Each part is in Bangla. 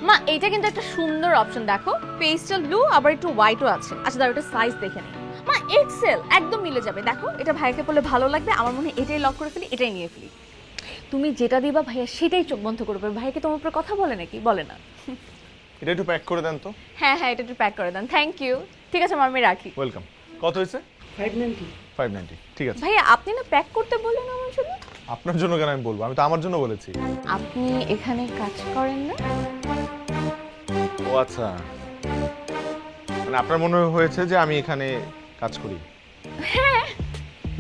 মা এইটা কিন্তু একটা সুন্দর অপশন, দেখো পেস্টেল ব্লু আবার একটু হোয়াইটও আছে। আচ্ছা দাঁড়াও, এটা সাইজ দেখে নিই। মা এক্সেল একদম মিলে যাবে, দেখো এটা ভাইয়াকে বললে ভালো লাগবে। আমার মনে হয় এটাই লক করে ফেলি, এটাই নিয়ে ফেলি। তুমি যেটা দিবা ভাইয়া সেটাই চোখ বন্ধ করবে। ভাইয়াকে তোমার উপর কথা বলে নাকি? বলে না। এটা একটু প্যাক করে দেন তো। হ্যাঁ হ্যাঁ, এটা একটু প্যাক করে দেন। Thank you. ঠিক আছে মা, আমি রাখি। ওয়েলকাম। কত হয়েছে? 590। 590। ঠিক আছে। ভাইয়া আপনি না প্যাক করতে বললেন আমার জন্য। আপনার জন্য কেন আমি বলবো? আমি তো আমার জন্য বলেছি। আপনি এখানে কাজ করেন না? ও আচ্ছা, মানে আপনার মনে হয়েছে যে আমি এখানে কাজ করি? হ্যাঁ।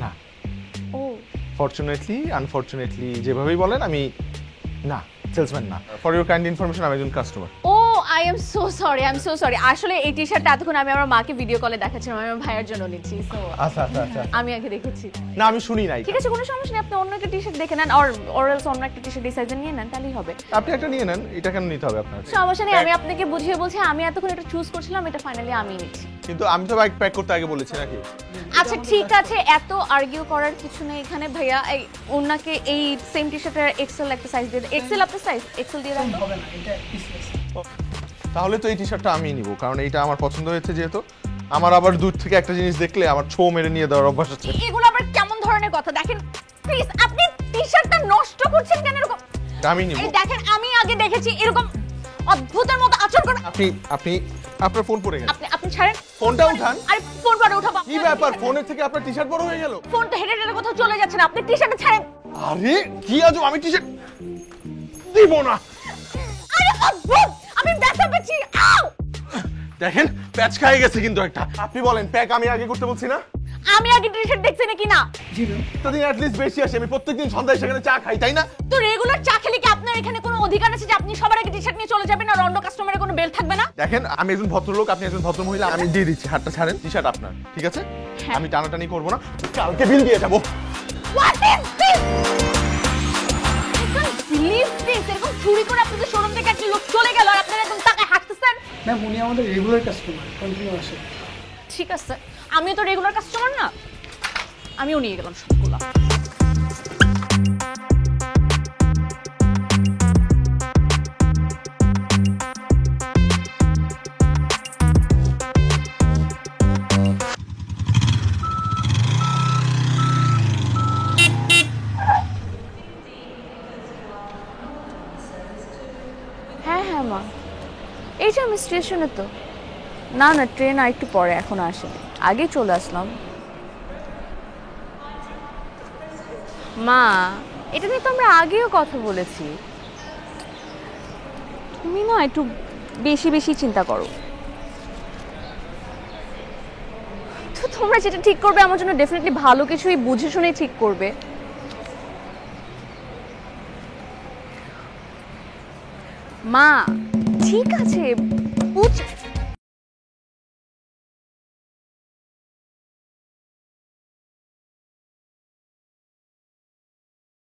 না, ও ফরচুনেটলি আনফরচুনেটলি যেভাবেই বলেন, আমি না সেলসম্যান না। ফর ইউর কাইন্ড ইনফরমেশন, আমি একজন customer. Oh I am so sorry. আসলে এই টি শার্টটা এতক্ষণ আমি আমার মাকে ভিডিও কলে দেখাচ্ছিলাম, আমি আমার ভাইয়ের জন্য নিচ্ছি। সো আচ্ছা আচ্ছা আচ্ছা, আমি আগে দেখেছি। না আমি শুনি নাই। ঠিক আছে, কোনো সমস্যা নেই। আপনি অন্য একটা টি শার্ট দেখে নেন, অর এলস অন্য একটা টি শার্ট এই সাইজে নিয়ে নেন, তাহলেই হবে। আপনি একটা নিয়ে নেন। এটা কেন নিতে হবে আপনার? সমস্যা নেই, আমি আপনাকে বুঝিয়ে বলছি। আমি এতক্ষণ এটা চুজ করছিলাম, এটা ফাইনালি আমি নিচ্ছি। কিন্তু আমি তো বাইক প্যাক করতে আগে বলেছি নাকি? আচ্ছা ঠিক আছে, এত আর্গিউ করার কিছু নেই এখানে। ভাইয়া এই ওনাকে এই সেম টি শার্টের এক্সেল একটা সাইজ দিয়ে দেন। এক্সেল আপনার সাইজ, এক্সেল দিয়ে দেন। হবে না, এটা পিসলেস। তাহলে তো এই টি শার্টটা আমি নিব, কারণ এইটা আমার পছন্দ হয়েছে। যেহেতু আমার আবার দূর থেকে একটা জিনিস দেখলে আমার ছো মেরে নিয়ে দেওয়ার অভ্যাস আছে। এগুলো আবার কেমন ধরনের কথা? দেখেন প্লিজ, আপনি টি শার্টটা নষ্ট করছেন কেন এরকম? আমি নিব। এই দেখেন, আমি আগে দেখেছি এরকম অদ্ভুতের মতো আচরণ করেন। আপনি আপনার ফোন পড়ে গেছে। আপনি ছাড়েন ফোনটা উঠান। আরে ফোন পরে উঠাবো। কি ব্যাপার? ফোনের থেকে আপনার টি শার্ট বড় হয়ে গেল। ফোন তো হেডে হেডে কোথাও চলে যাচ্ছে না, আপনি টি শার্টটা ছাড়েন। আরে কি আজব, আমি টি শার্ট দিব না। আরে অদ্ভুত, আমি ব্যথা পেয়েছি। আউ! দেখেন প্যাচ খাই গেছে কিন্তু একটা। আপনি বলেন, প্যাক আমি আগে করতে বলছি না? আমি আগে টি শার্ট দেখছি নাকি না? জি ম্যাম। প্রতিদিন অ্যাট লিস্ট বেশি আসে। আমি প্রত্যেকদিন সন্ধ্যায় সেখানে চা খাই, তাই না? তো রেগুলার চা খেলে কি আপনার এখানে কোনো অধিকার আছে যে আপনি সবার আগে টি শার্ট নিয়ে চলে যাবেন আর অন্য কাস্টমারের কোনো বেল থাকবে না? দেখেন আমি একজন ভদ্রলোক, আপনি একজন ভদ্রমহিলা। আমি দিয়ে দিচ্ছি, হাতটা ছাড়েন। টি শার্ট আপনার, ঠিক আছে? হ্যাঁ। আমি টানাটানি করবো না, কালকে বিল দিয়ে যাবো। What is this? I can't believe this. এরকম চুরি করে আপনাদের শোরুম থেকে একটা লোক চলে গেল আর আপনারা একদম টাকায় হাঁটতেছেন। ম্যাম উনি আমাদের রেগুলার কাস্টমার, কন্টিনিউ আসে। ঠিক আছে, আমিও তো রেগুলার কাস্টমার না, আমিও নিয়ে গেলাম সবগুলো। হ্যাঁ হ্যাঁ মা, এই যে আমি স্টেশনে তো। না না, ট্রেন আর একটু পরে, এখন আসেনি, আগেই চলে আসলাম। মা এটা নিয়ে তো আমরা আগেও কথা বলেছি। তুমি না একটু বেশি বেশি চিন্তা করো। তো তোমরা যেটা ঠিক করবে আমার জন্য ডেফিনেটলি ভালো কিছুই বুঝে শুনে ঠিক করবে। মা ঠিক আছে, বুঝ